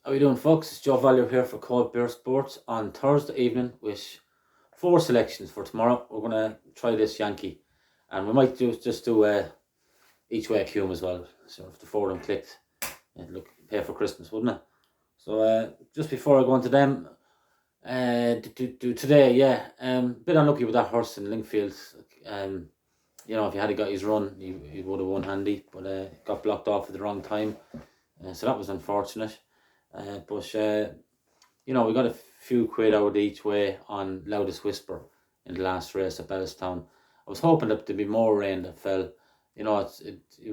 How you doing, folks? It's Joe Value here for Cold Beer Sports on Thursday evening with 4 selections for tomorrow. We're gonna try this Yankee, and we might just do each way Acumm as well. So if the 4 of them clicked, it'd look pay for Christmas, wouldn't it? So just before I go into them, today, bit unlucky with that horse in Lingfield. If he had got his run, he would have won handy, but got blocked off at the wrong time. So that was unfortunate. But we got a few quid out each way on Loudest Whisper in the last race at Bellestown. I was hoping that there'd be more rain that fell. It was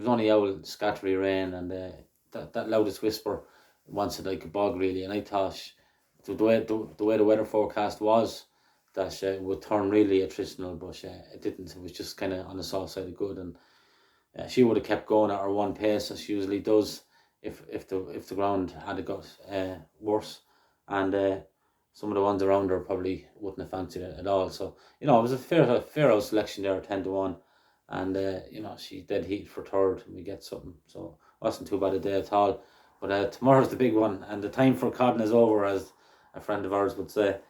only owl scattery rain, and that Loudest Whisper wants it like a bog really. And I thought the way the weather forecast was that it would turn really attritional, but it didn't. It was just kind of on the soft side of good, and she would have kept going at her one pace as she usually does if the ground had got worse, and some of the ones around her probably wouldn't have fancied it at all. So it was a fair out selection there, 10-1, and she dead heat for third, and we get something. So it wasn't too bad a day at all. But tomorrow's the big one, and the time for cotton is over, as a friend of ours would say.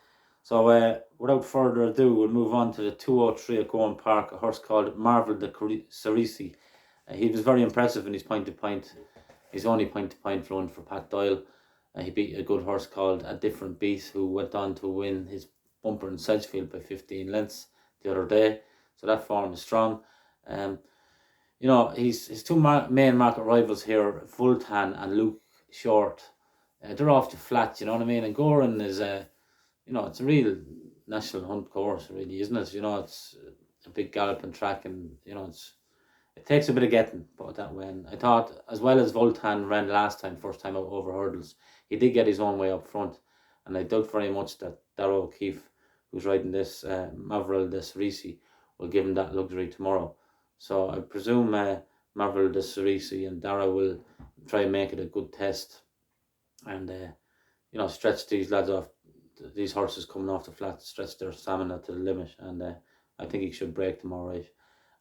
So without further ado, we'll move on to the 203 at Gowran Park, a horse called Marval De Cerisy. He was very impressive in his point-to-point. His only point-to-point run for Pat Doyle. He beat a good horse called A Different Beast, who went on to win his bumper in Sedgefield by 15 lengths the other day. So that form is strong. His two main market rivals here, Vultan and Luke Short, they're off the flat, you know what I mean? And Gowran is, it's a real national hunt course, really, isn't it? It's a big galloping track, and, it takes a bit of getting, put it that way. And I thought, as well as Vultan ran last time, first time out over hurdles, he did get his own way up front. And I doubt very much that Darrow O'Keefe, who's riding this Marval De Cerisy, will give him that luxury tomorrow. So I presume Marval De Cerisy and Darrow will try and make it a good test, and stretch these lads off, these horses coming off the flat, stretch their stamina to the limit. And I think he should break them all right.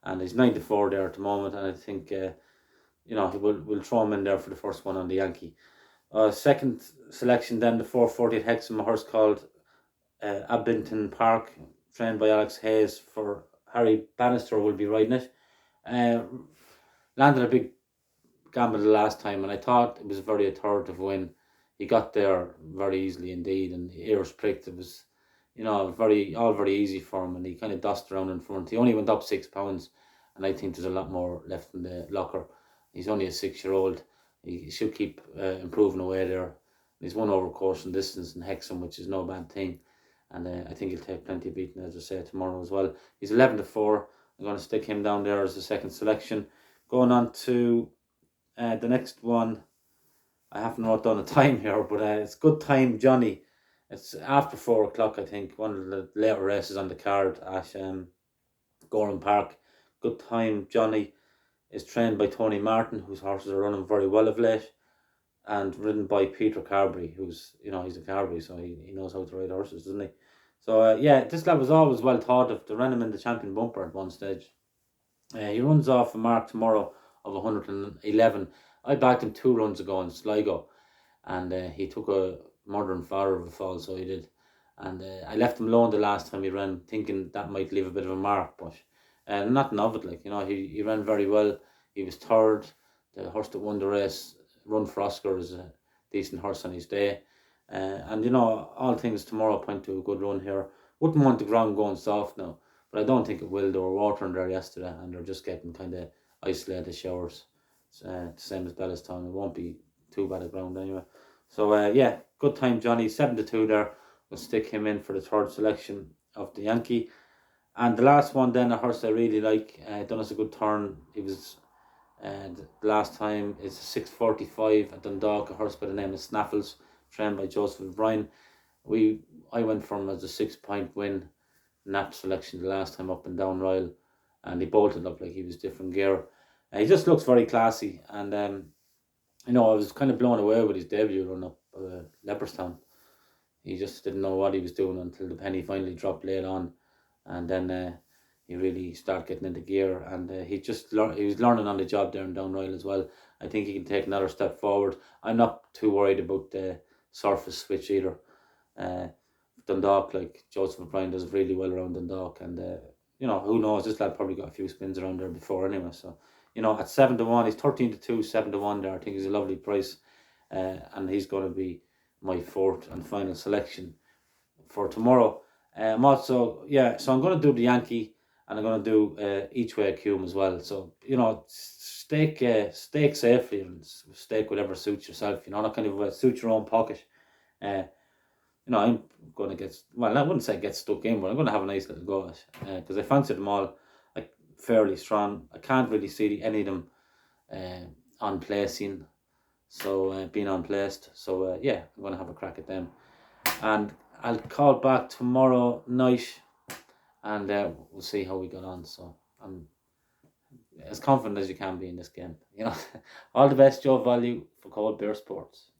And he's 9-4 there at the moment, and I think we'll throw him in there for the first one on the Yankee. Second selection then, the 440 at Hexham, a horse called Abington Park, trained by Alex Hayes. For Harry Bannister will be riding it. Landed a big gamble the last time, and I thought it was a very authoritative win. He got there very easily indeed, and the ears pricked. It was very easy for him, and he kind of dossed around in front. He only went up 6 pounds, and I think there's a lot more left in the locker. He's only a 6-year-old. He should keep improving away there. He's won over course and distance in Hexham, which is no bad thing, and I think he'll take plenty of beating, as I say, tomorrow as well. He's 11-4. I'm going to stick him down there as the second selection. Going on to the next one. I haven't wrote down a time here, but it's Good Time Johnny. It's after 4 o'clock, I think. One of the later races on the card at Gowran Park. Good Time Johnny is trained by Tony Martin, whose horses are running very well of late, and ridden by Peter Carberry, who's, he's a Carberry, so he knows how to ride horses, doesn't he? So, this lad was always well thought of. They ran him in the champion bumper at one stage. He runs off a mark tomorrow of 111. I backed him 2 runs ago in Sligo, and he took a murder and father of a fall, so he did. And I left him alone the last time he ran, thinking that might leave a bit of a mark, but nothing of it. He ran very well. He was third. The horse that won the race, Run for Oscar, is a decent horse on his day. And all things tomorrow point to a good run here. Wouldn't want the ground going soft now, but I don't think it will. They were watering there yesterday, and they're just getting kind of isolated showers. Same as Bellestown. It won't be too bad a ground anyway. So Good Time Johnny, 7-2 there. We'll stick him in for the third selection of the Yankee. And the last one then, a horse I really like, done us a good turn. He was the last time is 6:45 at Dundalk, a horse by the name of Snaffles, trained by Joseph O'Brien. I went for him as a 6-point win in that selection the last time up and down Royal, and he bolted up like he was different gear. He just looks very classy, and I was kind of blown away with his debut run up Leopardstown. He just didn't know what he was doing until the penny finally dropped late on, and then he really started getting into gear, and he was learning on the job there in Down Royal as well. I think he can take another step forward. I'm not too worried about the surface switch either. Dundalk, like Joseph O'Brien does really well around Dundalk, and who knows? This lad probably got a few spins around there before anyway. So at 7-1, he's 13-2, 7-1 there. I think he's a lovely price, and he's going to be my fourth and final selection for tomorrow. I'm also so I'm going to do the Yankee, and I'm going to do each way Acumm as well. So stake safely and stake whatever suits yourself. Not kind of suit your own pocket. I'm going to get, well, I wouldn't say get stuck in, but I'm going to have a nice little go at it, because I fancy them all like fairly strong. I can't really see any of them on placing, so being unplaced. So I'm going to have a crack at them, and I'll call back tomorrow night, and we'll see how we got on. So I'm as confident as you can be in this game. All the best, Joe Value, for Cold Beer Sports.